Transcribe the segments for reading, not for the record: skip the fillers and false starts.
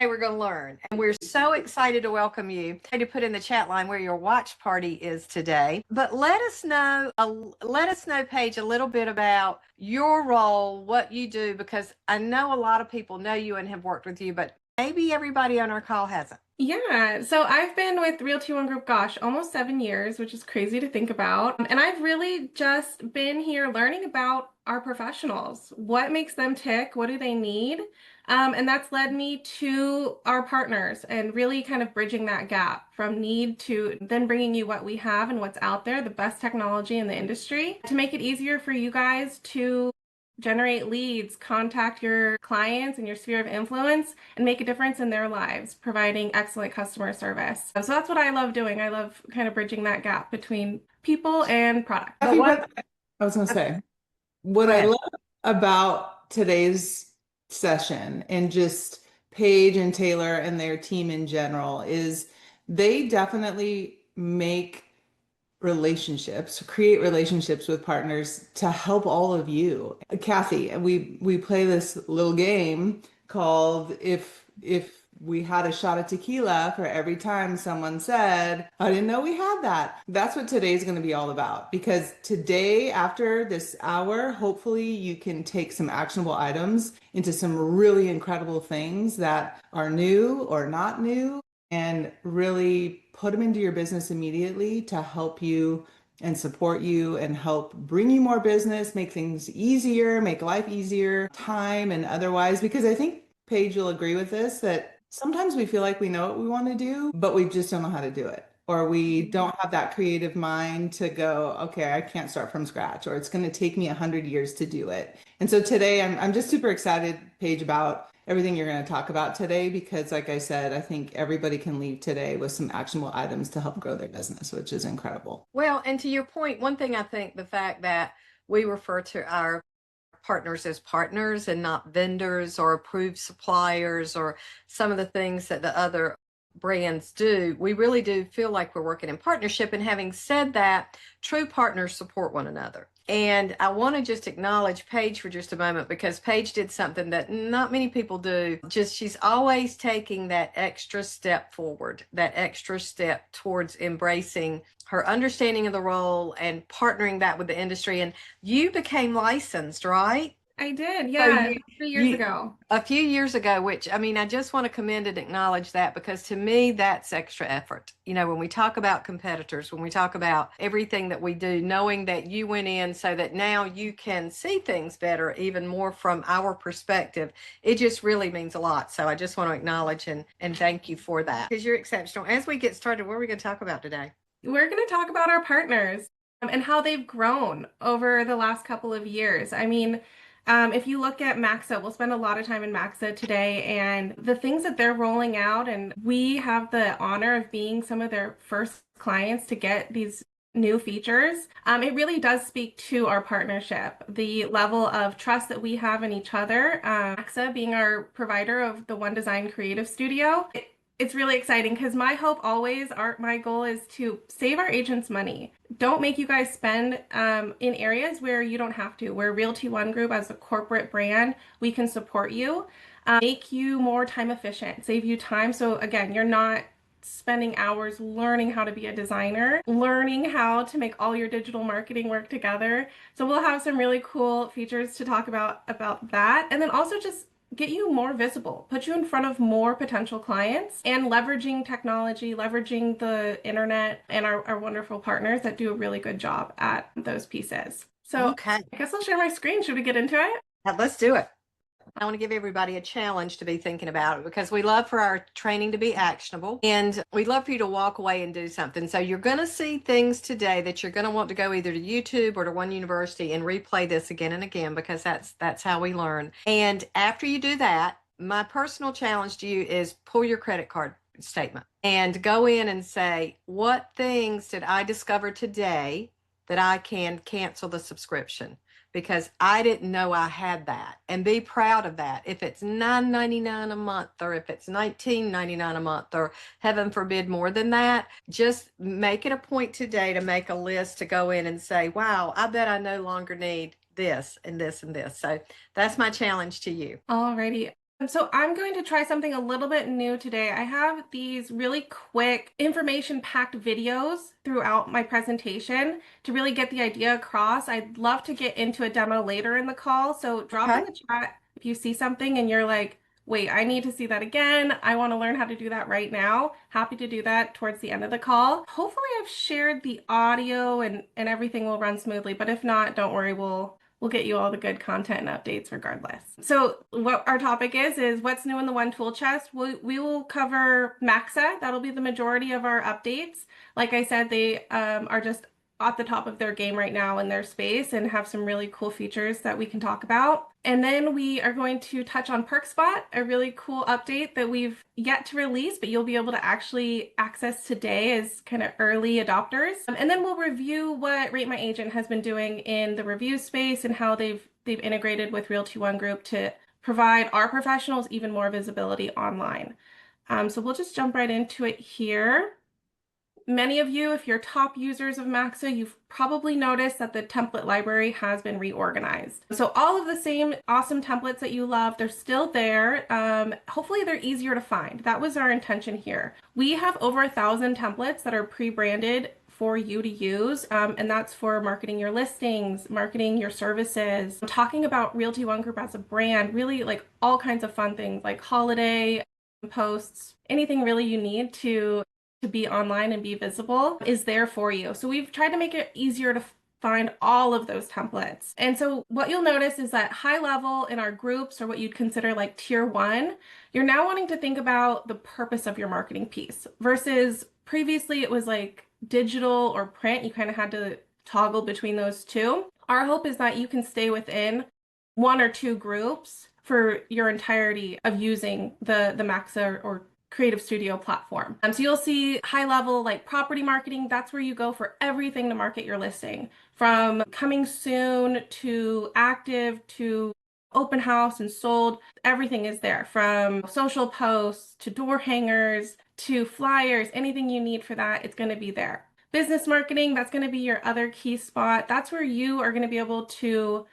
we're going to learn. And we're so excited to welcome you to put in the chat line where your watch party is today. But let us know, Paige, a little bit about your role, what you do, because I know a lot of people know you and have worked with you, but maybe everybody on our call hasn't. Yeah, so I've been with Realty ONE Group, gosh, almost 7 years, which is crazy to think about. And I've really just been here learning about our professionals. What makes them tick? What do they need? And that's led me to our partners and really kind of bridging that gap from need to then bringing you what we have and what's out there, the best technology in the industry, to make it easier for you guys to generate leads, contact your clients and your sphere of influence, and make a difference in their lives, providing excellent customer service. So that's what I love doing. I love kind of bridging that gap between people and product. I think what I was going to say, what I love about today's session and just Paige and Taylor and their team in general is they definitely create relationships with partners to help all of you. Kathy, we play this little game called if we had a shot of tequila for every time someone said, I didn't know we had that. That's what today's going to be all about. Because today, after this hour, hopefully you can take some actionable items into some really incredible things that are new or not new and really put them into your business immediately to help you and support you and help bring you more business, make things easier, make life easier, time and otherwise. Because I think, Paige, you'll agree with this, that sometimes we feel like we know what we want to do, but we just don't know how to do it. Or we don't have that creative mind to go, okay, I can't start from scratch, or it's going to take me 100 years to do it. And so today I'm just super excited, Paige, about everything you're going to talk about today, because like I said, I think everybody can leave today with some actionable items to help grow their business, which is incredible. Well, and to your point, one thing I think the fact that we refer to our partners as partners and not vendors or approved suppliers or some of the things that the other brands do, we really do feel like we're working in partnership. And having said that, true partners support one another. And I want to just acknowledge Paige for just a moment, because Paige did something that not many people do. Just she's always taking that extra step forward, that extra step towards embracing her understanding of the role and partnering that with the industry. And you became licensed, right? I did, yeah, 3 years ago. A few years ago, which, I mean, I just want to commend and acknowledge that, because to me, that's extra effort. You know, when we talk about competitors, when we talk about everything that we do, knowing that you went in so that now you can see things better, even more from our perspective, it just really means a lot. So I just want to acknowledge and thank you for that, because you're exceptional. As we get started, what are we going to talk about today? We're going to talk about our partners and how they've grown over the last couple of years. I mean, if you look at Maxa, we'll spend a lot of time in Maxa today, and the things that they're rolling out, and we have the honor of being some of their first clients to get these new features. It really does speak to our partnership, the level of trust that we have in each other. Maxa being our provider of the One Design Creative Studio. It's really exciting because my hope always, my goal is to save our agents money. Don't make you guys spend in areas where you don't have to. We're Realty ONE Group as a corporate brand. We can support you, make you more time efficient, save you time. So again, you're not spending hours learning how to be a designer, learning how to make all your digital marketing work together. So we'll have some really cool features to talk about that. And then also just get you more visible, put you in front of more potential clients, and leveraging technology, leveraging the internet and our wonderful partners that do a really good job at those pieces. So okay, I guess I'll share my screen. Should we get into it? Let's do it. I want to give everybody a challenge to be thinking about it, because we love for our training to be actionable, and we'd love for you to walk away and do something. So you're going to see things today that you're going to want to go either to YouTube or to One University and replay this again and again, because that's how we learn. And after you do that, my personal challenge to you is pull your credit card statement and go in and say, what things did I discover today that I can cancel the subscription? Because I didn't know I had that, and be proud of that. If it's $9.99 a month, or if it's $19.99 a month, or heaven forbid more than that, just make it a point today to make a list to go in and say, wow, I bet I no longer need this and this and this. So that's my challenge to you. Alrighty. So I'm going to try something a little bit new today. I have these really quick information-packed videos throughout my presentation to really get the idea across. I'd love to get into a demo later in the call, so drop in Okay. the chat if you see something and you're like, wait, I need to see that again. I want to learn how to do that right now. Happy to do that towards the end of the call. Hopefully I've shared the audio and everything will run smoothly, but if not, don't worry, we'll get you all the good content and updates regardless. So what our topic is what's new in the One tool chest. We will cover Maxa. That'll be the majority of our updates. Like I said, they are just at the top of their game right now in their space and have some really cool features that we can talk about. And then we are going to touch on PerkSpot, a really cool update that we've yet to release, but you'll be able to actually access today as kind of early adopters. And then we'll review what Rate My Agent has been doing in the review space and how they've integrated with Realty ONE Group to provide our professionals even more visibility online. So we'll just jump right into it here. Many of you, if you're top users of Maxa, you've probably noticed that the template library has been reorganized. So all of the same awesome templates that you love, they're still there. Hopefully they're easier to find. That was our intention here. We have over 1,000 templates that are pre-branded for you to use, and that's for marketing your listings, marketing your services, talking about Realty ONE Group as a brand, really like all kinds of fun things like holiday posts, anything really you need to be online and be visible is there for you. So we've tried to make it easier to find all of those templates. And so what you'll notice is that high level in our groups, or what you'd consider like tier 1, you're now wanting to think about the purpose of your marketing piece versus previously it was like digital or print. You kind of had to toggle between those two. Our hope is that you can stay within 1 or 2 groups for your entirety of using the Maxa or Creative Studio platform. So you'll see high level like property marketing. That's where you go for everything to market your listing, from coming soon to active to open house and sold. Everything is there, from social posts to door hangers to flyers. Anything you need for that, it's going to be there. Business marketing, that's going to be your other key spot. That's where you are going to be able to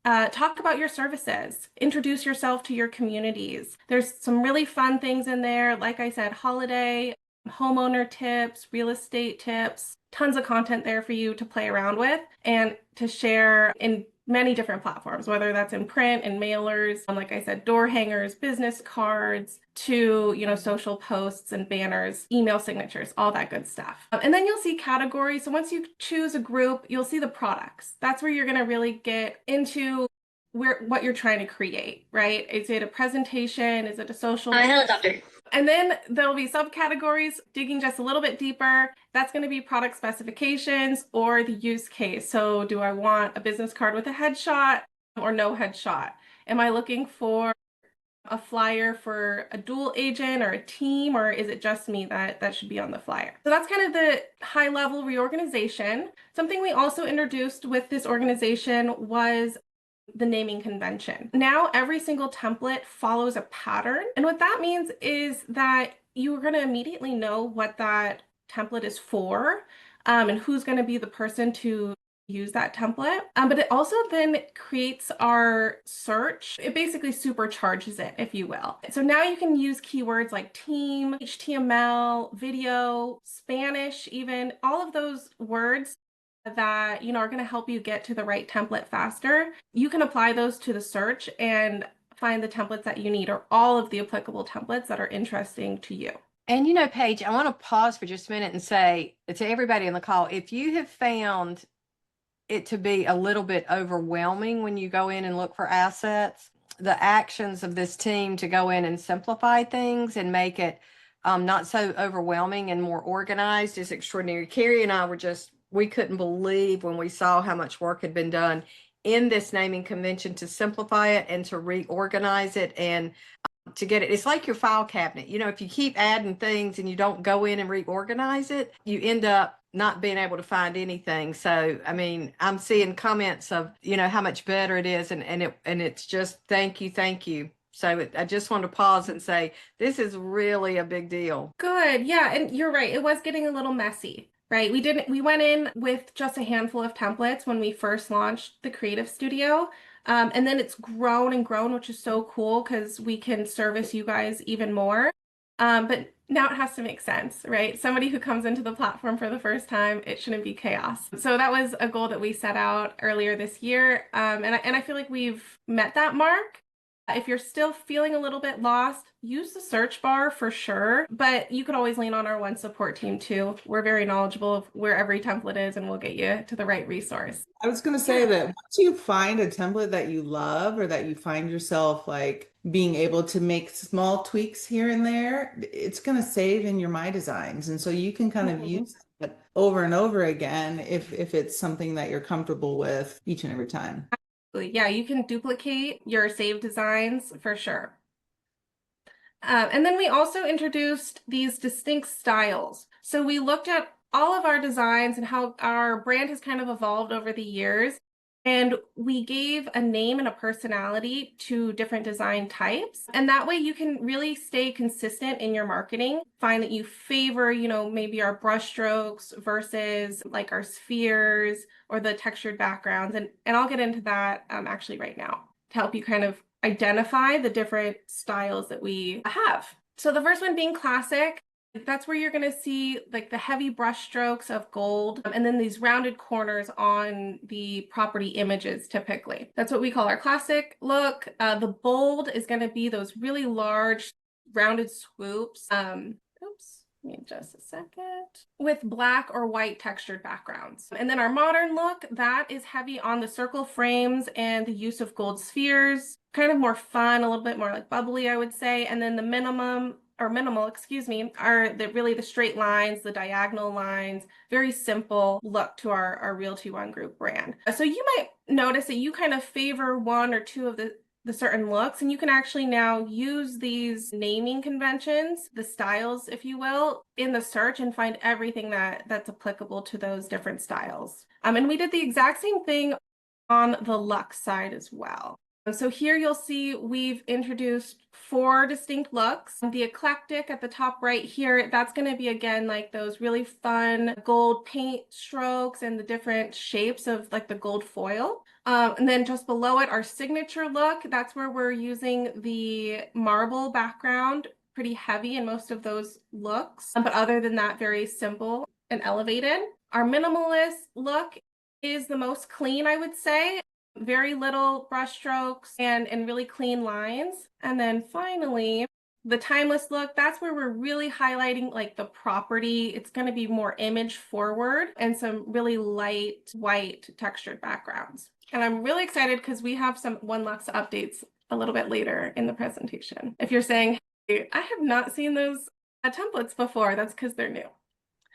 talk about your services, introduce yourself to your communities. There's some really fun things in there. Like I said, holiday, homeowner tips, real estate tips, tons of content there for you to play around with and to share in many different platforms, whether that's in print and mailers, like I said, door hangers, business cards, to, social posts and banners, email signatures, all that good stuff. And then you'll see categories. So once you choose a group, you'll see the products. That's where you're going to really get into what you're trying to create, right? Is it a presentation? Is it a social? Hello, doctor. And then there'll be subcategories, digging just a little bit deeper. That's going to be product specifications or the use case. So do I want a business card with a headshot or no headshot? Am I looking for a flyer for a dual agent or a team, or is it just me that should be on the flyer? So that's kind of the high level reorganization. Something we also introduced with this organization was the naming convention. Now every single template follows a pattern. And what that means is that you're going to immediately know what that template is for, and who's going to be the person to use that template. But it also then creates our search. It basically supercharges it, if you will. So now you can use keywords like team, HTML, video, Spanish, even all of those words that are going to help you get to the right template faster. You can apply those to the search and find the templates that you need, or all of the applicable templates that are interesting to you. And Paige, I want to pause for just a minute and say to everybody on the call, if you have found it to be a little bit overwhelming when you go in and look for assets, the actions of this team to go in and simplify things and make it not so overwhelming and more organized is extraordinary. Carrie and I we couldn't believe when we saw how much work had been done in this naming convention to simplify it and to reorganize it and to get it. It's like your file cabinet. If you keep adding things and you don't go in and reorganize it, you end up not being able to find anything. So, I'm seeing comments of, how much better it is. And it's just, thank you. So I just want to pause and say, this is really a big deal. Good. Yeah. And you're right. It was getting a little messy. Right. We went in with just a handful of templates when we first launched the Creative Studio. And then it's grown and grown, which is so cool because we can service you guys even more. But now it has to make sense, right? Somebody who comes into the platform for the first time, it shouldn't be chaos. So that was a goal that we set out earlier this year. And I feel like we've met that mark. If you're still feeling a little bit lost, use the search bar for sure, but you could always lean on our One support team too. We're very knowledgeable of where every template is, and we'll get you to the right resource. I was going to say that once you find a template that you love or that you find yourself like being able to make small tweaks here and there, it's going to save in your My Designs. And so you can kind of use it over and over again if it's something that you're comfortable with each and every time. Yeah, you can duplicate your saved designs for sure. And then we also introduced these distinct styles. So we looked at all of our designs and how our brand has kind of evolved over the years. And we gave a name and a personality to different design types. And that way you can really stay consistent in your marketing. Find that you favor, maybe our brush strokes versus like our spheres or the textured backgrounds. And I'll get into that actually right now to help you kind of identify the different styles that we have. So the first one being classic. That's where you're going to see like the heavy brush strokes of gold and then these rounded corners on the property images typically. That's what we call our classic look. The bold is going to be those really large rounded swoops. Oops, give me just a second. With black or white textured backgrounds. And then our modern look, that is heavy on the circle frames and the use of gold spheres. Kind of more fun, a little bit more like bubbly, I would say. And then the minimal, are really the straight lines, the diagonal lines, very simple look to our Realty ONE Group brand. So you might notice that you kind of favor one or two of the certain looks, and you can actually now use these naming conventions, the styles, if you will, in the search and find everything that's applicable to those different styles. And we did the exact same thing on the luxe side as well. So here you'll see we've introduced 4 distinct looks. The eclectic at the top right here, that's going to be again like those really fun gold paint strokes and the different shapes of like the gold foil. And then just below it, our signature look, that's where we're using the marble background, pretty heavy in most of those looks. But other than that, very simple and elevated. Our minimalist look is the most clean, I would say. Very little brush strokes and really clean lines. And then finally, the timeless look, that's where we're really highlighting like the property. It's going to be more image forward and some really light white textured backgrounds. And I'm really excited because we have some One Luxe updates a little bit later in the presentation. If you're saying, hey, I have not seen those templates before, that's because they're new.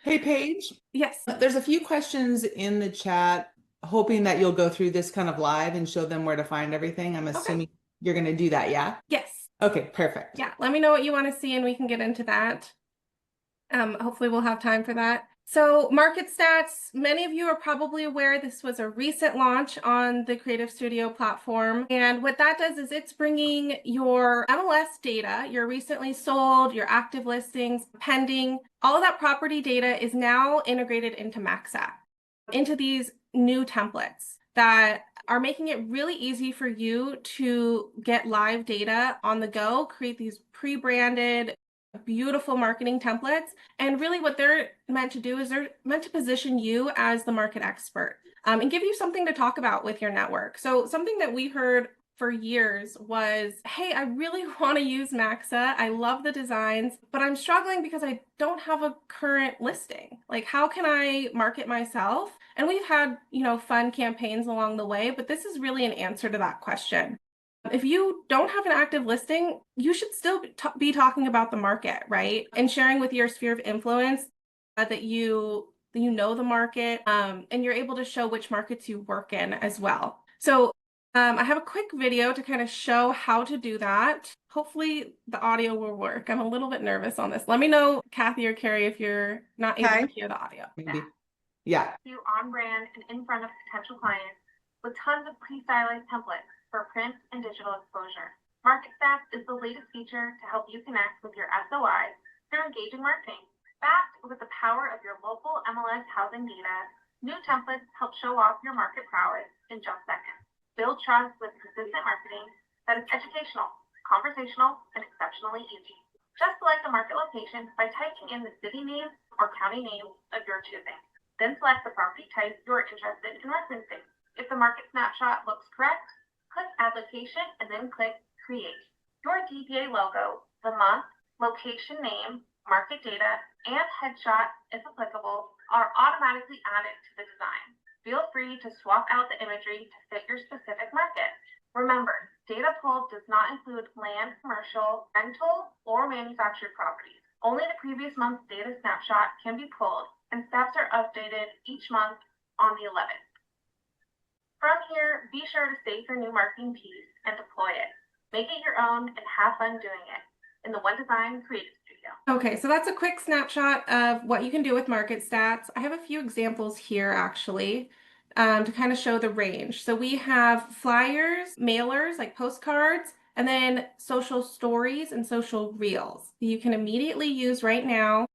Hey, Paige. Yes. There's a few questions in the chat, hoping that you'll go through this kind of live and show them where to find everything. I'm assuming you're going to do that, yeah? Yes. Okay, perfect. Yeah, let me know what you want to see and we can get into that. Hopefully we'll have time for that. So market stats, many of you are probably aware this was a recent launch on the Creative Studio platform. And what that does is it's bringing your MLS data, your recently sold, your active listings, pending, all of that property data is now integrated into MaxApp, into these new templates that are making it really easy for you to get live data on the go, create these pre-branded, beautiful marketing templates. And really what they're meant to do is they're meant to position you as the market expert and give you something to talk about with your network. So something that we heard for years was, hey, I really want to use Maxa. I love the designs, but I'm struggling because I don't have a current listing. Like, how can I market myself? And we've had, fun campaigns along the way, but this is really an answer to that question. If you don't have an active listing, you should still be talking about the market, right? And sharing with your sphere of influence that you know the market and you're able to show which markets you work in as well. So I have a quick video to kind of show how to do that. Hopefully the audio will work. I'm a little bit nervous on this. Let me know, Kathy or Carrie, if you're not able to hear the audio. Maybe. Yeah. You on brand and in front of potential clients with tons of pre-stylized templates for print and digital exposure. Market Stats is the latest feature to help you connect with your SOIs through engaging marketing. Backed with the power of your local MLS housing data, new templates help show off your market prowess in just seconds. Build trust with consistent marketing that is educational, conversational, and exceptionally easy. Just select a market location by typing in the city name or county name of your choosing. Then select the property type you are interested in referencing. If the market snapshot looks correct, click Add Location and then click Create. Your DBA logo, the month, location name, market data, and headshot, if applicable, are automatically added to the design. Feel free to swap out the imagery to fit your specific market. Remember, data pulled does not include land, commercial, rental, or manufactured properties. Only the previous month's data snapshot can be pulled, and stats are updated each month on the 11th. From here, be sure to save your new marketing piece and deploy it. Make it your own and have fun doing it in the One Design Creative Studio. Okay, so that's a quick snapshot of what you can do with market stats. I have a few examples here actually to kind of show the range. So we have flyers, mailers like postcards, and then social stories and social reels that you can immediately use right now.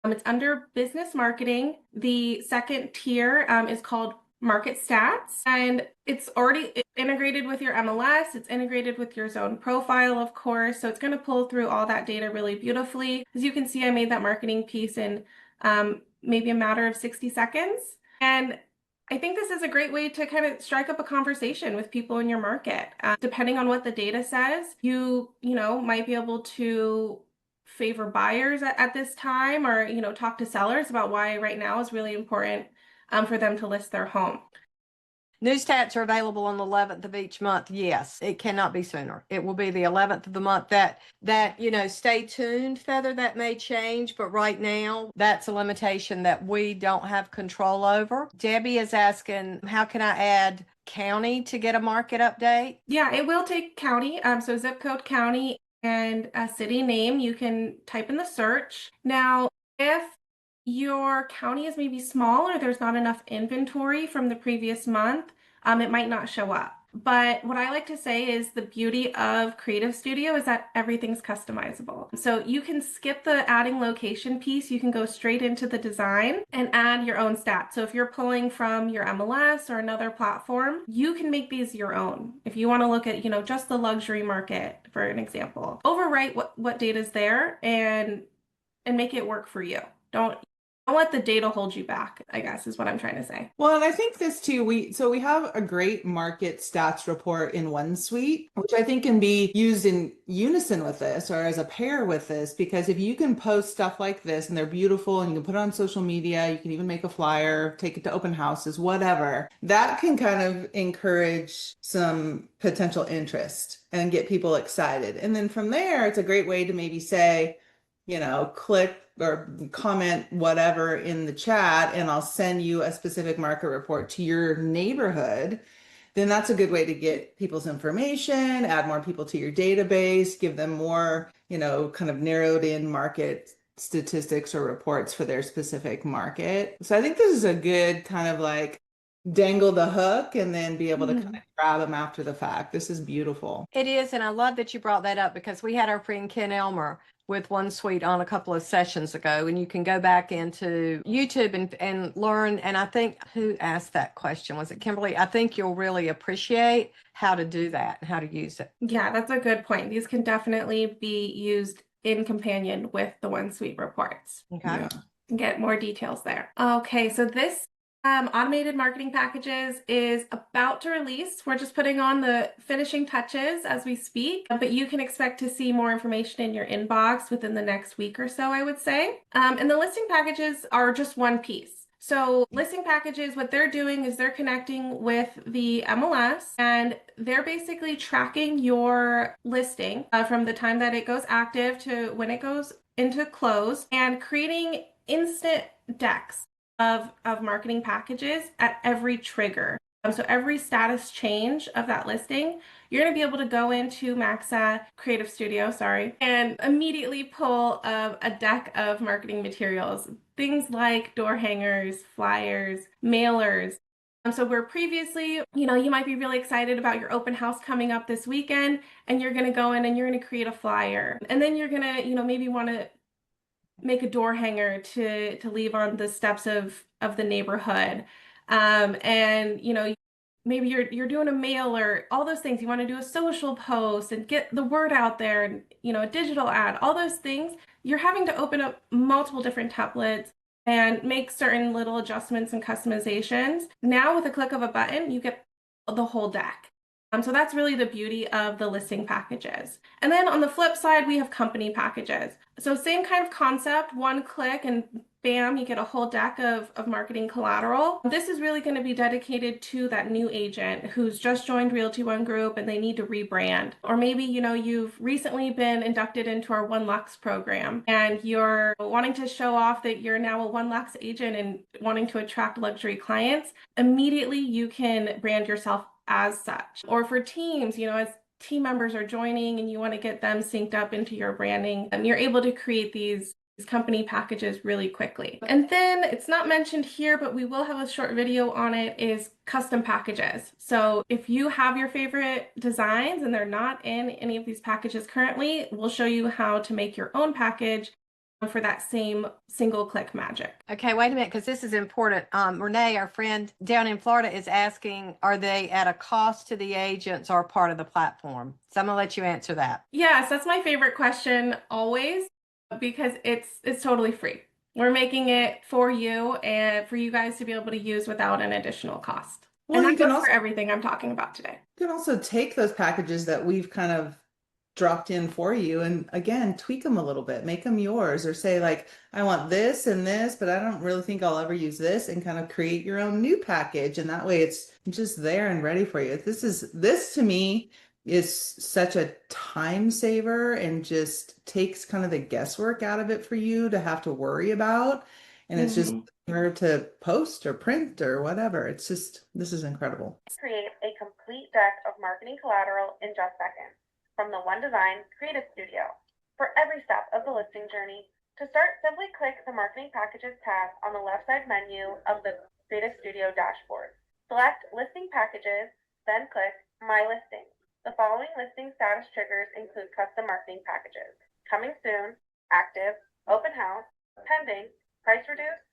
It's under business marketing. The second tier is called market stats, and it's already integrated with your MLS. It's integrated with your zone profile, of course. So it's going to pull through all that data really beautifully. As you can see, I made that marketing piece in maybe a matter of 60 seconds. And I think this is a great way to kind of strike up a conversation with people in your market. Depending on what the data says, you might be able to favor buyers at this time, or talk to sellers about why right now is really important for them to list their home. New stats are available on the 11th of each month. Yes, it cannot be sooner. It will be the 11th of the month. That stay tuned, Feather, that may change, but right now that's a limitation that we don't have control over. Debbie is asking, how can I add county to get a market update? Yeah, it will take county. So zip code, county, and a city name. You can type in the search. Now, if your county is maybe small or there's not enough inventory from the previous month, it might not show up. But what I like to say is the beauty of Creative Studio is that everything's customizable. So you can skip the adding location piece. You can go straight into the design and add your own stats. So if you're pulling from your MLS or another platform, you can make these your own. If you want to look at, just the luxury market, for an example, overwrite what data is there and make it work for you. Don't let the data hold you back, I guess, is what I'm trying to say. Well, and I think this too, we have a great market stats report in OneSuite, which I think can be used in unison with this or as a pair with this, because if you can post stuff like this and they're beautiful and you can put it on social media, you can even make a flyer, take it to open houses, whatever, that can kind of encourage some potential interest and get people excited. And then from there, it's a great way to maybe say, click or comment whatever in the chat and I'll send you a specific market report to your neighborhood. Then that's a good way to get people's information, add more people to your database, give them more, kind of narrowed in market statistics or reports for their specific market. So I think this is a good kind of like dangle the hook and then be able to kind of grab them after the fact. This is beautiful. It is, and I love that you brought that up because we had our friend Ken Elmer with OneSuite on a couple of sessions ago, and you can go back into YouTube and learn. And I think, who asked that question? Was it Kimberly? I think you'll really appreciate how to do that and how to use it. Yeah, that's a good point. These can definitely be used in companion with the OneSuite reports. Okay. Yeah. Get more details there. Okay, so this automated marketing packages is about to release. We're just putting on the finishing touches as we speak, but you can expect to see more information in your inbox within the next week or so, I would say. And the listing packages are just one piece. So listing packages, what they're doing is they're connecting with the MLS and they're basically tracking your listing from the time that it goes active to when it goes into close and creating instant decks of marketing packages at every trigger. So every status change of that listing, you're going to be able to go into Maxa Creative Studio, and immediately pull a deck of marketing materials, things like door hangers, flyers, mailers. So where previously, you might be really excited about your open house coming up this weekend, and you're going to go in and you're going to create a flyer, and then you're going to, maybe want to make a door hanger to leave on the steps of the neighborhood. And maybe you're doing a mailer, all those things. You want to do a social post and get the word out there and, a digital ad, all those things. You're having to open up multiple different templates and make certain little adjustments and customizations. Now with a click of a button, you get the whole deck. So that's really the beauty of the listing packages. And then on the flip side, we have company packages. So same kind of concept, one click and bam, you get a whole deck of marketing collateral. This is really going to be dedicated to that new agent who's just joined Realty ONE Group and they need to rebrand. Or maybe, you've recently been inducted into our One Lux program and you're wanting to show off that you're now a One Lux agent and wanting to attract luxury clients. Immediately, you can brand yourself as such. Or for teams, as team members are joining and you want to get them synced up into your branding, and you're able to create these company packages really quickly. And then it's not mentioned here, but we will have a short video on it, is custom packages. So if you have your favorite designs and they're not in any of these packages currently, we'll show you how to make your own package for that same single click magic. Okay, wait a minute, because this is important. Renee, our friend down in Florida, is asking, are they at a cost to the agents or part of the platform? So I'm gonna let you answer that. Yes, that's my favorite question always, because it's totally free. We're making it for you and for you guys to be able to use without an additional cost. Well, And you that can goes also, for everything I'm talking about today. you can also take those packages that we've kind of dropped in for you and again tweak them a little bit, make them yours, or say like, I want this and this, but I don't really think I'll ever use this, and kind of create your own new package, and that way it's just there and ready for you. This to me is such a time saver and just takes kind of the guesswork out of it for you to have to worry about, and it's just her to post or print or whatever. This is incredible. Create a complete deck of marketing collateral in just seconds from the One Design Creative Studio. For every step of the listing journey, to start, simply click the Marketing Packages tab on the left side menu of the Creative Studio dashboard. Select Listing Packages, then click My Listing. The following listing status triggers include custom marketing packages: coming soon, active, open house, pending, price reduced.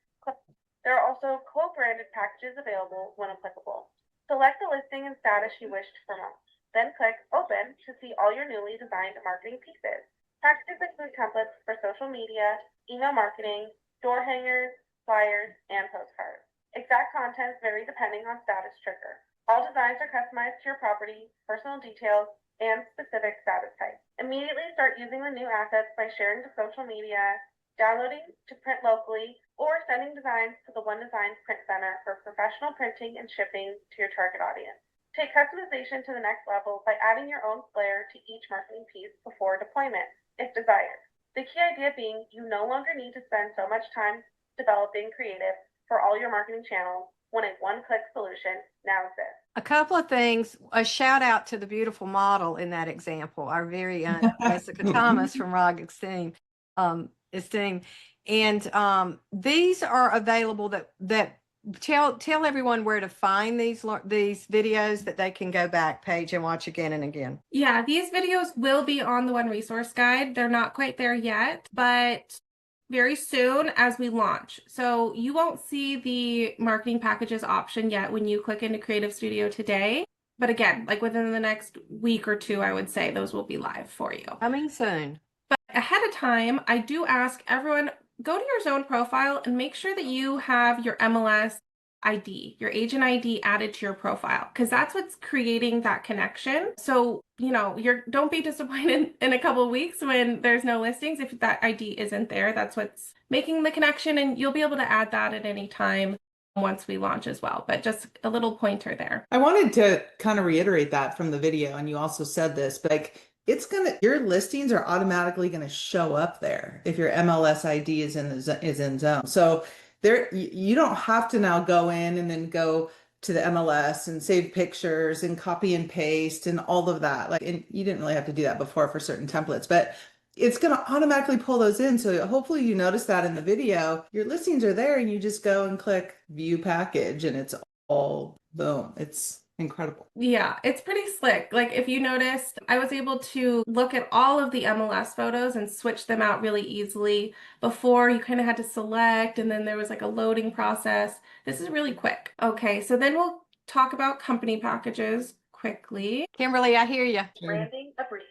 There are also co-branded packages available when applicable. Select the listing and status you wish to promote. Then click Open to see all your newly designed marketing pieces. Packages include templates for social media, email marketing, door hangers, flyers, and postcards. Exact contents vary depending on status trigger. All designs are customized to your property, personal details, and specific status type. Immediately start using the new assets by sharing to social media, downloading to print locally, or sending designs to the One Design Print Center for professional printing and shipping to your target audience. Take customization to the next level by adding your own flair to each marketing piece before deployment, if desired. The key idea being you no longer need to spend so much time developing creative for all your marketing channels when a one-click solution now exists. A couple of things. A shout out to the beautiful model in that example, our very Jessica Thomas from ROG Esteem. And these are available that tell everyone where to find these videos that they can go back, Paige, and watch again and again. Yeah, these videos will be on the One Resource Guide. They're not quite there yet, but very soon as we launch. So you won't see the marketing packages option yet when you click into Creative Studio today. But again, like within the next week or two, I would say those will be live for you. Coming soon. But ahead of time, I do ask everyone, go to your zone profile and make sure that you have your MLS ID, your agent ID added to your profile, because that's what's creating that connection. So, don't be disappointed in a couple of weeks when there's no listings. If that ID isn't there, that's what's making the connection, and you'll be able to add that at any time once we launch as well. But just a little pointer there. I wanted to kind of reiterate that from the video, and you also said this, but like, your listings are automatically going to show up there if your MLS ID is in zone. So there, you don't have to now go in and then go to the MLS and save pictures and copy and paste and all of that. And you didn't really have to do that before for certain templates, but it's going to automatically pull those in. So hopefully you notice that in the video, your listings are there and you just go and click view package and it's all boom. It's incredible. Yeah, it's pretty slick. Like if you noticed, I was able to look at all of the MLS photos and switch them out really easily. Before, you kind of had to select and then there was like a loading process. This is really quick. Okay, so then we'll talk about company packages quickly. Kimberly, I hear you. Branding a brief.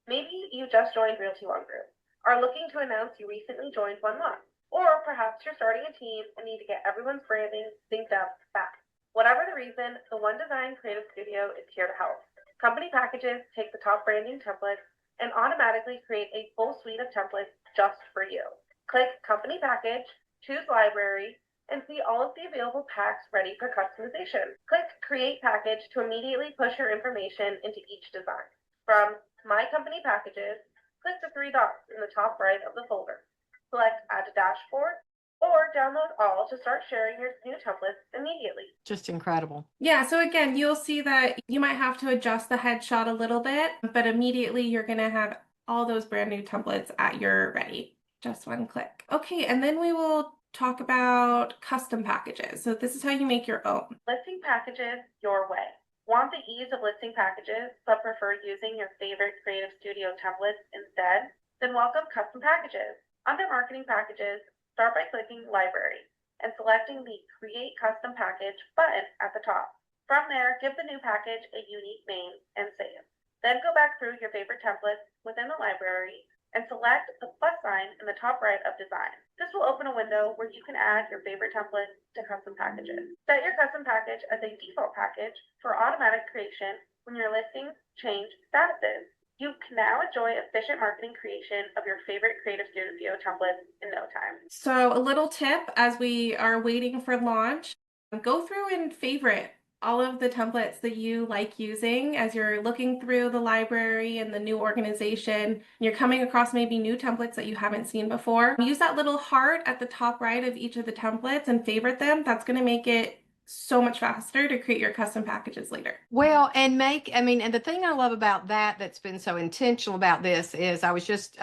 Maybe you just joined Realty ONE Group, are looking to announce you recently joined 1 month, or perhaps you're starting a team and need to get everyone's branding synced up fast. Whatever the reason, the One Design Creative Studio is here to help. Company packages take the top branding templates and automatically create a full suite of templates just for you. Click Company Package, choose Library, and see all of the available packs ready for customization. Click Create Package to immediately push your information into each design. From My Company Packages, click the 3 dots in the top right of the folder. Select Add to Dashboard, or download all to start sharing your new templates immediately. Just incredible. Yeah, so again, you'll see that you might have to adjust the headshot a little bit, but immediately you're going to have all those brand new templates at your ready. Just one click. Okay, and then we will talk about custom packages. So this is how you make your own. Listing packages your way. Want the ease of listing packages, but prefer using your favorite Creative Studio templates instead? Then welcome custom packages. Under Marketing Packages, start by clicking Library and selecting the Create Custom Package button at the top. From there, give the new package a unique name and save. Then go back through your favorite templates within the library and select the plus sign in the top right of Design. This will open a window where you can add your favorite templates to custom packages. Set your custom package as a default package for automatic creation when your listings change statuses. You can now enjoy efficient marketing creation of your favorite Creative Studio templates in no time. So a little tip as we are waiting for launch, go through and favorite all of the templates that you like using as you're looking through the library and the new organization. And you're coming across maybe new templates that you haven't seen before. Use that little heart at the top right of each of the templates and favorite them. That's going to make it so much faster to create your custom packages later. Well, and and the thing I love about that's been so intentional about this is I was just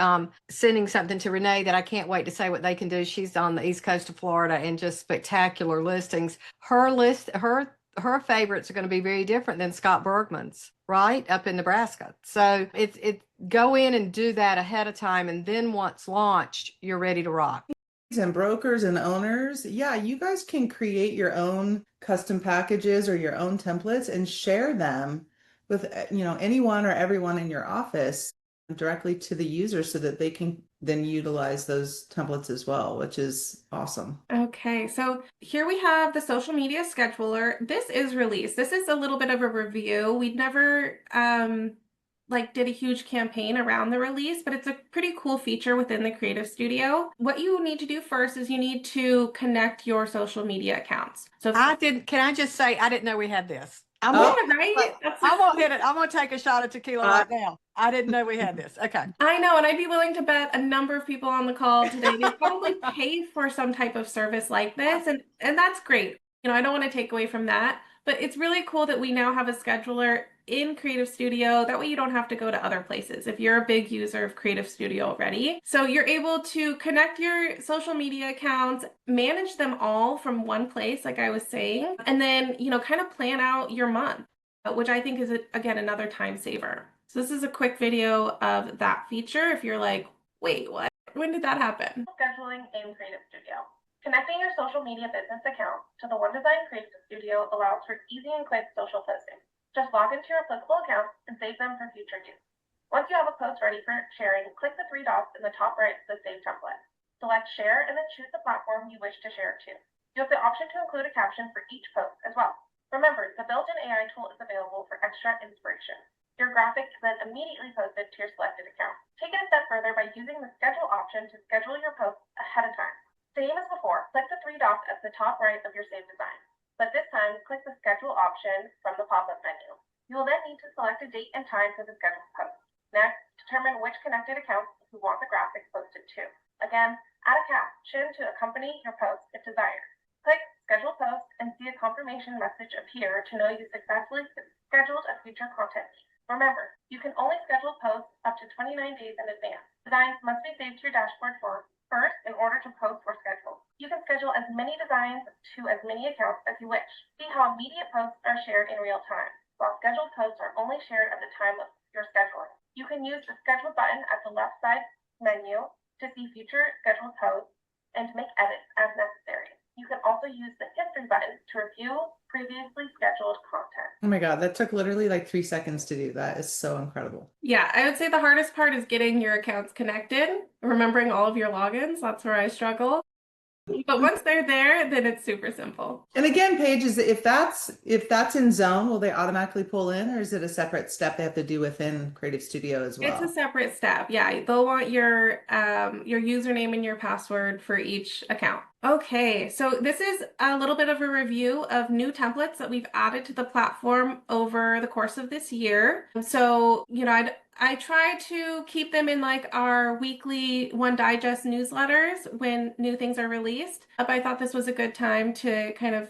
sending something to Renee that I can't wait to say what they can do. She's on the East Coast of Florida and just spectacular listings. Her favorites are going to be very different than Scott Bergman's, right? Up in Nebraska. So it's go in and do that ahead of time. And then once launched, you're ready to rock. And brokers and owners, yeah, you guys can create your own custom packages or your own templates and share them with anyone or everyone in your office directly to the user so that they can then utilize those templates as well, which is awesome. Okay, so here we have the social media scheduler. This is released. This is a little bit of a review. We'd never did a huge campaign around the release, but it's a pretty cool feature within the Creative Studio. What you need to do first is you need to connect your social media accounts. So can I just say, I didn't know we had this. I'm gonna hit it. I'm gonna take a shot of tequila right now. I didn't know we had this. Okay. I know, and I'd be willing to bet a number of people on the call today, they probably pay for some type of service like this, and that's great. I don't want to take away from that, but it's really cool that we now have a scheduler in Creative Studio. That way you don't have to go to other places if you're a big user of Creative Studio already. So you're able to connect your social media accounts, manage them all from one place, like I was saying, and then, kind of plan out your month, which I think is, again, another time saver. So this is a quick video of that feature. If you're like, wait, what? When did that happen? Scheduling in Creative Studio. Connecting your social media business account to the One Design Creative Studio allows for easy and quick social posting. Just log into your applicable accounts and save them for future use. Once you have a post ready for sharing, click the 3 dots in the top right of the Save template. Select Share and then choose the platform you wish to share it to. You have the option to include a caption for each post as well. Remember, the built-in AI tool is available for extra inspiration. Your graphic is then immediately posted to your selected account. Take it a step further by using the Schedule option to schedule your posts ahead of time. Same as before, click the 3 dots at the top right of your saved design. But this time, click the Schedule option from the pop-up menu. You will then need to select a date and time for the scheduled post. Next, determine which connected accounts you want the graphic posted to. Again, add a caption to accompany your post if desired. Click Schedule Post and see a confirmation message appear to know you successfully scheduled a future content. Remember, you can only schedule posts up to 29 days in advance. Designs must be saved to your dashboard first in order to post or schedule. You can schedule as many designs to as many accounts as you wish. See how immediate posts are shared in real time, while scheduled posts are only shared at the time of your scheduling. You can use the Schedule button at the left side menu to see future scheduled posts and to make edits as necessary. You can also use the History button to review previously scheduled content. Oh my God, that took literally like 3 seconds to do. That is so incredible. Yeah, I would say the hardest part is getting your accounts connected, remembering all of your logins. That's where I struggle. But once they're there, then it's super simple. And again, Paige, is if that's in Zone, will they automatically pull in, or is it a separate step they have to do within Creative Studio as well? It's a separate step. Yeah, they'll want your username and your password for each account. Okay, so this is a little bit of a review of new templates that we've added to the platform over the course of this year. So, you know, I try to keep them in like our weekly One Digest newsletters when new things are released. But I thought this was a good time to kind of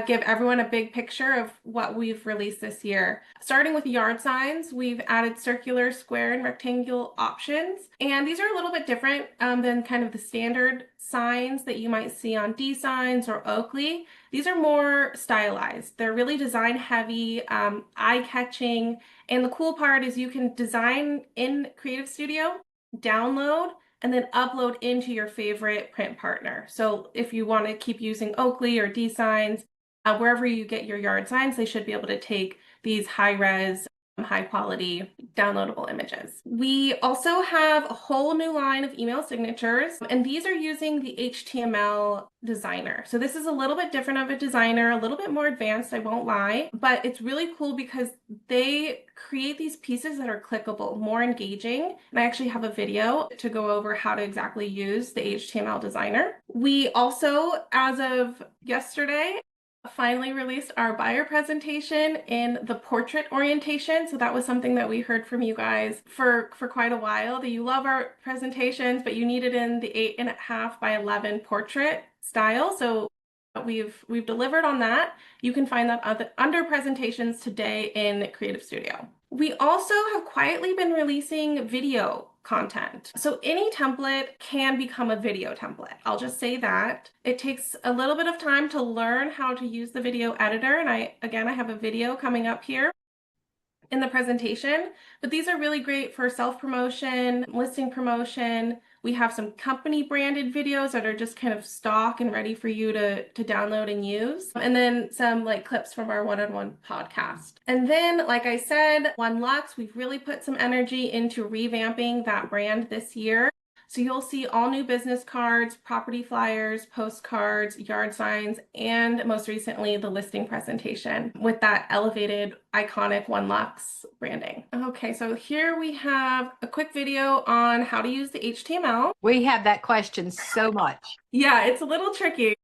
give everyone a big picture of what we've released this year. Starting with yard signs, we've added circular, square, and rectangular options. And these are a little bit different than kind of the standard signs that you might see on D Signs or Oakley. These are more stylized. They're really design heavy, eye-catching. And the cool part is you can design in Creative Studio, download, and then upload into your favorite print partner. So if you want to keep using Oakley or D Signs, wherever you get your yard signs, they should be able to take these high-res, high-quality downloadable images. We also have a whole new line of email signatures, and these are using the HTML designer. So this is a little bit different of a designer, a little bit more advanced, I won't lie, but it's really cool because they create these pieces that are clickable, more engaging. And I actually have a video to go over how to exactly use the HTML designer. We also, as of yesterday, finally released our buyer presentation in the portrait orientation. So that was something that we heard from you guys for quite a while, that you love our presentations, but you need it in the 8.5 by 11 portrait style. So we've delivered on that. You can find that under presentations today in Creative Studio. We also have quietly been releasing video content. So any template can become a video template. I'll just say that. It takes a little bit of time to learn how to use the video editor. And I have a video coming up here in the presentation, but these are really great for self-promotion, listing promotion. We have some company branded videos that are just kind of stock and ready for you to download and use. And then some like clips from our one-on-one podcast. And then, like I said, One Lux, we've really put some energy into revamping that brand this year. So you'll see all new business cards, property flyers, postcards, yard signs, and most recently the listing presentation with that elevated, iconic One Lux branding. Okay, so here we have a quick video on how to use the HTML. We have that question so much. Yeah, it's a little tricky.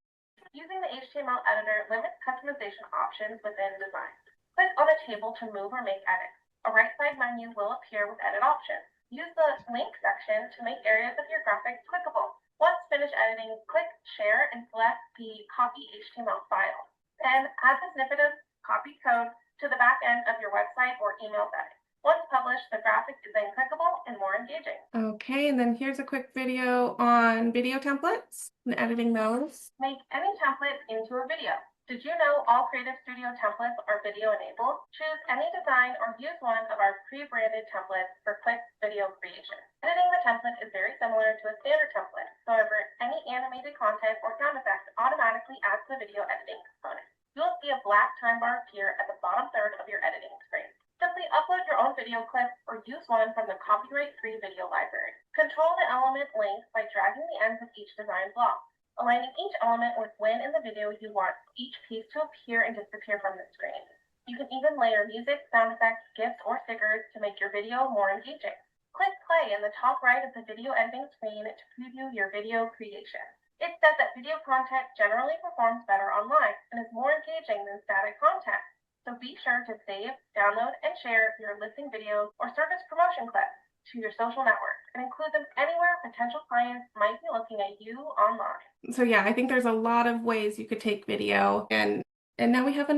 Using the HTML editor limits customization options within design. Click on a table to move or make edits. A right side menu will appear with edit options. Use the link section to make areas of your graphics clickable. Once finished editing, click Share and select the Copy HTML file. Then add the snippet of copied code to the back end of your website or email setting. Once published, the graphic is then clickable and more engaging. Okay, and then here's a quick video on video templates and editing those. Make any template into a video. Did you know all Creative Studio templates are video enabled? Choose any design or use one of our pre-branded templates for quick video creation. Editing the template is very similar to a standard template. However, any animated content or sound effects automatically adds to the video editing component. You'll see a black time bar appear at the bottom third of your editing screen. Simply upload your own video clip or use one from the copyright-free video library. Control the element length by dragging the ends of each design block, aligning each element with when in the video you want each piece to appear and disappear from the screen. You can even layer music, sound effects, GIFs, or stickers to make your video more engaging. Click play in the top right of the video editing screen to preview your video creation. It's said that video content generally performs better online and is more engaging than static content. So be sure to save, download, and share your listing videos or service promotion clips to your social network and include them anywhere potential clients might be looking at you online. So yeah, I think there's a lot of ways you could take video, and now we have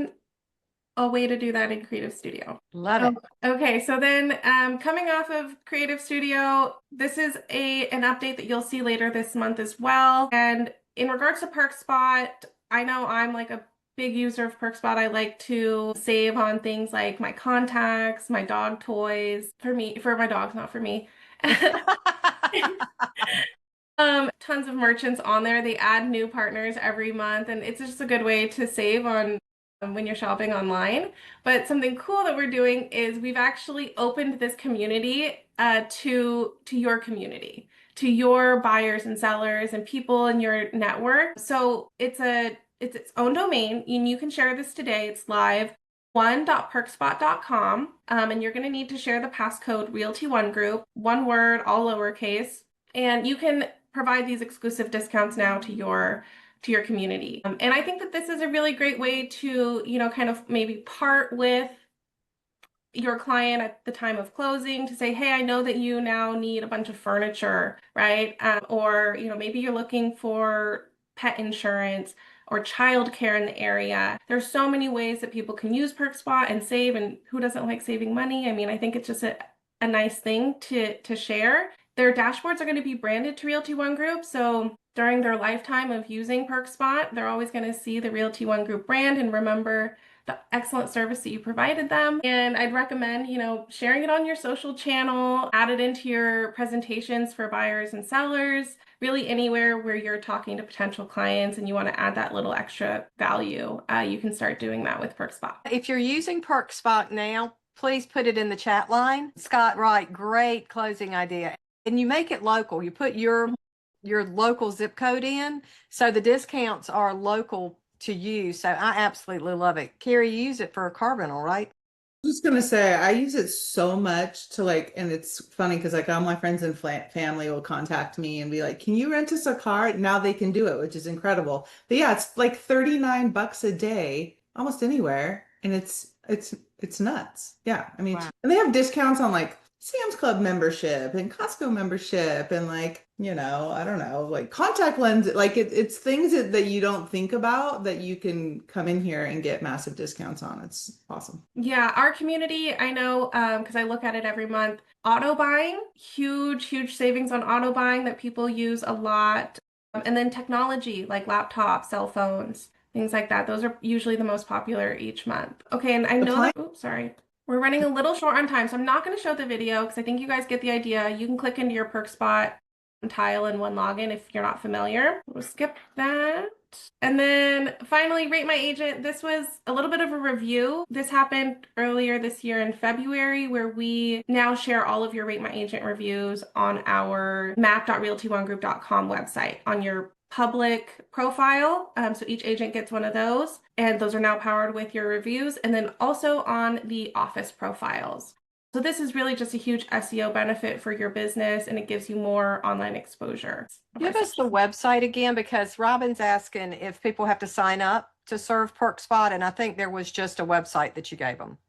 a way to do that in Creative Studio. Love it. Okay, so then coming off of Creative Studio, this is an update that you'll see later this month as well. And in regards to PerkSpot, I know I'm like a big user of PerkSpot. I like to save on things like my contacts, my dog toys, for my dogs, not for me. Tons of merchants on there. They add new partners every month, and it's just a good way to save on when you're shopping online. But something cool that we're doing is we've actually opened this community to your community, to your buyers and sellers and people in your network. So it's its own domain, and you can share this today. It's live. one.perkspot.com, and you're going to need to share the passcode Realty ONE Group, one word, all lowercase, and you can provide these exclusive discounts now to your community. And I think that this is a really great way to, kind of maybe part with your client at the time of closing to say, hey, I know that you now need a bunch of furniture, right? Or, maybe you're looking for pet insurance or childcare in the area. There's so many ways that people can use PerkSpot and save, and who doesn't like saving money? I mean, I think it's just a nice thing to share. Their dashboards are going to be branded to Realty ONE Group, so during their lifetime of using PerkSpot, they're always going to see the Realty ONE Group brand and remember the excellent service that you provided them. And I'd recommend, sharing it on your social channel, add it into your presentations for buyers and sellers, really anywhere where you're talking to potential clients and you want to add that little extra value. You can start doing that with PerkSpot. If you're using PerkSpot now, please put it in the chat line. Scott Wright, great closing idea. And you make it local. You put your local zip code in, so the discounts are local to you. So I absolutely love it. Carrie, you use it for a car rental, right? Just gonna say, I use it so much to and it's funny because all my friends and family will contact me and be like, can you rent us a car? Now they can do it, which is incredible. But yeah, it's like $39 a day, almost anywhere. And it's nuts. Yeah. I mean, Wow. And they have discounts on Sam's Club membership and Costco membership and I don't know, contact lens, it's things that you don't think about that you can come in here and get massive discounts on. It's awesome. Yeah, our community, I know, because I look at it every month. Auto buying, huge savings on auto buying that people use a lot. And then technology like laptops, cell phones, things like that. Those are usually the most popular each month. Okay, and I know that, oops, sorry. We're running a little short on time, so I'm not going to show the video because I think you guys get the idea. You can click into your PerkSpot tile in one login if you're not familiar. We'll skip that. And then finally, Rate My Agent. This was a little bit of a review. This happened earlier this year in February, where we now share all of your Rate My Agent reviews on our map.realtyonegroup.com website on your public profile. So each agent gets one of those, and those are now powered with your reviews, and then also on the office profiles. So this is really just a huge SEO benefit for your business, and it gives you more online exposure. Give us the website again, because Robin's asking if people have to sign up to serve PerkSpot, and I think there was just a website that you gave them.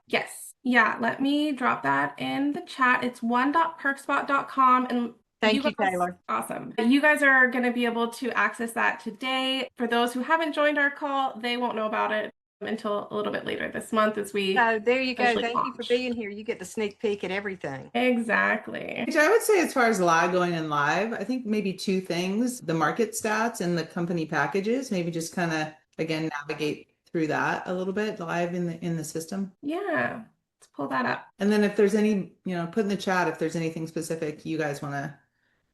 Yes. Yeah, let me drop that in the chat. It's one.perkspot.com, and Thank you, Taylor. Awesome. You guys are going to be able to access that today. For those who haven't joined our call, they won't know about it until a little bit later this month as we So there you go. Thank launch. You for being here. You get the sneak peek at everything. Exactly. Which I would say, as far as going in live, I think maybe two things: the market stats and the company packages. Maybe just kind of again navigate through that a little bit live in the system. Yeah, let's pull that up. And then if there's any, put in the chat if there's anything specific you guys want to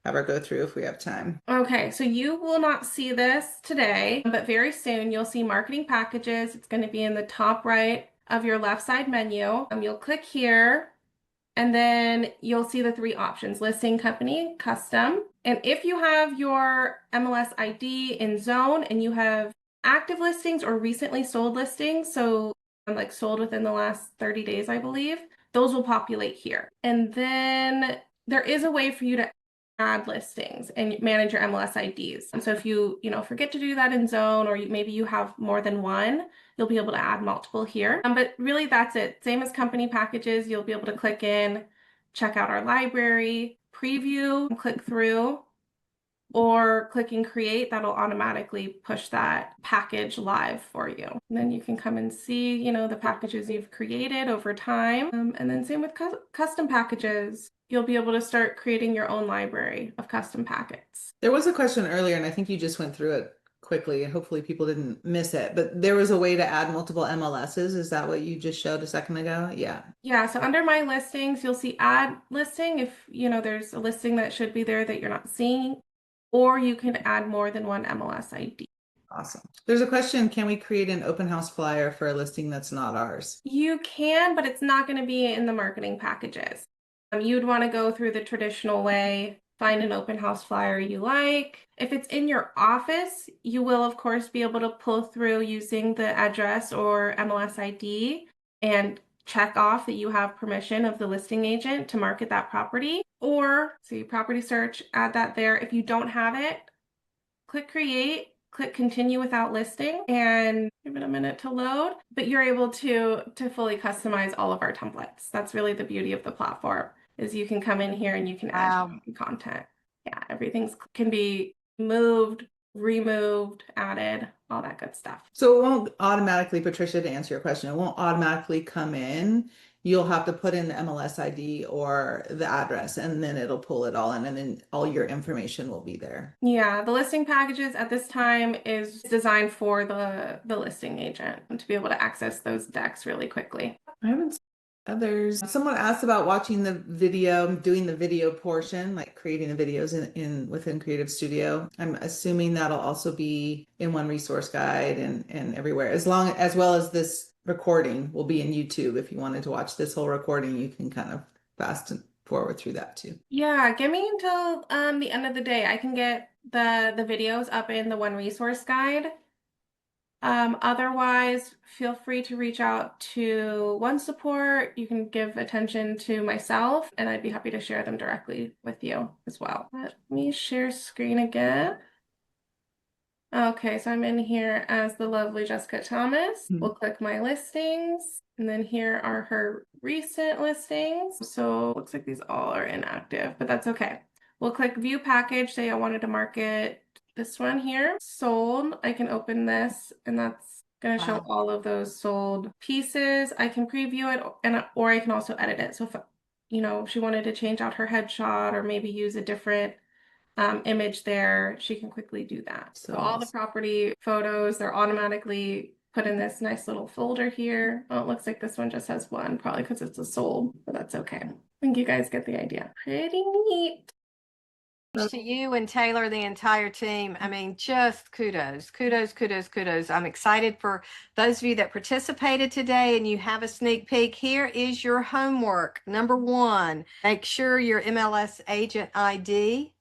have her go through if we have time. Okay, so you will not see this today, but very soon you'll see marketing packages. It's going to be in the top right of your left side menu. You'll click here, and then you'll see the three options: listing, company, custom. And if you have your MLS ID in zone and you have active listings or recently sold listings, so sold within the last 30 days, I believe, those will populate here. And then there is a way for you to add listings and manage your MLS IDs. And so if you forget to do that in zone, or maybe you have more than one, you'll be able to add multiple here. But really that's it. Same as company packages, you'll be able to click in, check out our library, preview, click through, or click and create. That'll automatically push that package live for you. And then you can come and see, the packages you've created over time. And then same with custom packages. You'll be able to start creating your own library of custom packets. There was a question earlier, and I think you just went through it quickly, and hopefully people didn't miss it, but there was a way to add multiple MLSs. Is that what you just showed a second ago? Yeah. Yeah, so under my listings, you'll see add listing if, there's a listing that should be there that you're not seeing, or you can add more than one MLS ID. Awesome. There's a question, can we create an open house flyer for a listing that's not ours? You can, but it's not going to be in the marketing packages. You'd want to go through the traditional way, find an open house flyer you like. If it's in your office, you will, of course, be able to pull through using the address or MLS ID and check off that you have permission of the listing agent to market that property. Or, see, property search, add that there. If you don't have it, click create, click continue without listing, and give it a minute to load. But you're able to fully customize all of our templates. That's really the beauty of the platform, is you can come in here and you can add your own content. Yeah, everything can be moved, removed, added, all that good stuff. So it won't automatically, Patricia, to answer your question, it won't automatically come in. You'll have to put in the MLS ID or the address, and then it'll pull it all in, and then all your information will be there. Yeah, the listing packages at this time is designed for the listing agent to be able to access those decks really quickly. I haven't seen others. Someone asked about watching the video, doing the video portion, like creating the videos in within Creative Studio. I'm assuming that'll also be in One Resource Guide and everywhere, as well as this recording will be in YouTube. If you wanted to watch this whole recording, you can kind of fast and forward through that too. Yeah, give me until the end of the day. I can get the videos up in the One Resource Guide. Otherwise, feel free to reach out to One Support. You can give attention to myself, and I'd be happy to share them directly with you as well. Let me share screen again. Okay, so I'm in here as the lovely Jessica Thomas. We'll click my listings, and then here are her recent listings. So it looks like these all are inactive, but that's okay. We'll click view package. Say I wanted to market this one here, sold. I can open this, and that's going to show all of those sold pieces. I can preview it, or I can also edit it. So if, you know, she wanted to change out her headshot or maybe use a different image there, she can quickly do that. So all the property photos, they're automatically put in this nice little folder here. Oh, it looks like this one just has one, probably because it's a sold, but that's okay. I think you guys get the idea. Pretty neat. To you and Taylor, the entire team. I mean, just kudos, kudos, kudos, kudos. I'm excited for those of you that participated today and you have a sneak peek. Here is your homework. Number one, make sure your MLS agent ID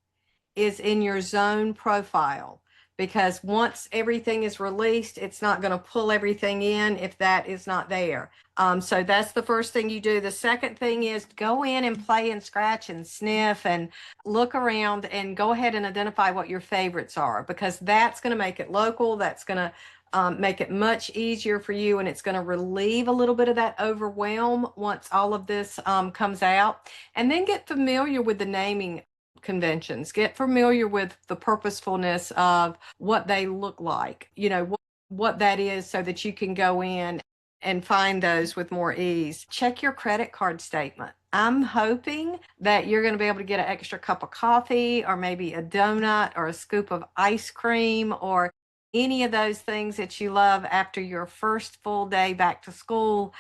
is in your zone profile, because once everything is released, it's not going to pull everything in if that is not there. So that's the first thing you do. The second thing is go in and play and scratch and sniff and look around and go ahead and identify what your favorites are, because that's going to make it local. That's going to make it much easier for you, and it's going to relieve a little bit of that overwhelm once all of this comes out. And then get familiar with the naming conventions. Get familiar with the purposefulness of what they look like, you know, what that is, so that you can go in and find those with more ease. Check your credit card statement. I'm hoping that you're going to be able to get an extra cup of coffee, or maybe a donut, or a scoop of ice cream, or any of those things that you love after your first full day back to school.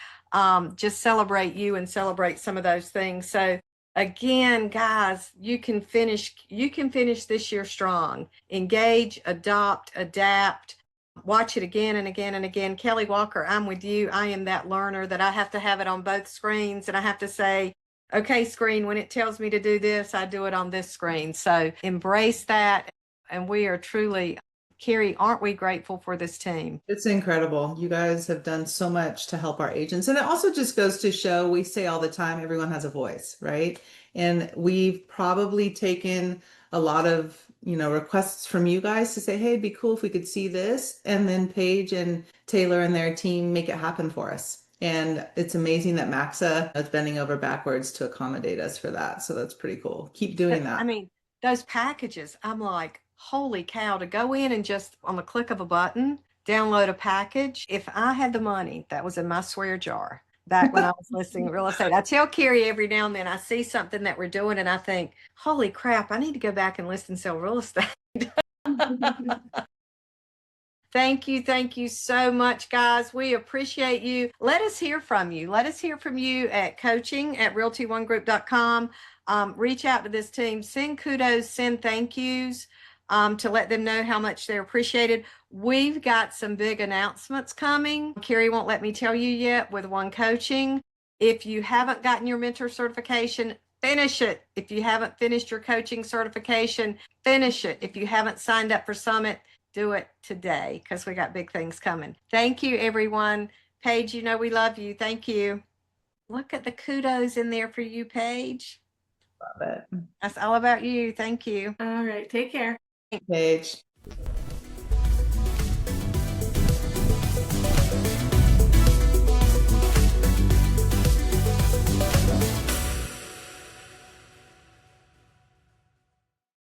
Just celebrate you and celebrate some of those things. So again, guys, you can finish this year strong. Engage, adopt, adapt, watch it again and again and again. Kelly Walker, I'm with you. I am that learner that I have to have it on both screens, and I have to say, okay, screen, when it tells me to do this, I do it on this screen. So embrace that. And we are truly, Carrie, aren't we grateful for this team? It's incredible. You guys have done so much to help our agents. And it also just goes to show, we say all the time, everyone has a voice, right? And we've probably taken a lot of, you know, requests from you guys to say, hey, it'd be cool if we could see this. And then Paige and Taylor and their team make it happen for us. And it's amazing that Maxa is bending over backwards to accommodate us for that. So that's pretty cool. Keep doing that. I mean, those packages, I'm like, holy cow, to go in and just on the click of a button, download a package. If I had the money, that was in my swear jar back when I was listing real estate. I tell Carrie every now and then, I see something that we're doing and I think, holy crap, I need to go back and list and sell real estate. Thank you so much, guys. We appreciate you. Let us hear from you. Let us hear from you at coaching@realtyonegroup.com. Reach out to this team, send kudos, send thank yous. to let them know how much they're appreciated. We've got some big announcements coming. Carrie won't let me tell you yet with One Coaching. If you haven't gotten your mentor certification, finish it. If you haven't finished your coaching certification, finish it. If you haven't signed up for Summit, do it today because we got big things coming. Thank you, everyone. Paige, you know we love you. Thank you. Look at the kudos in there for you, Paige. Love it. That's all about you. Thank you. All right. Take care. Paige.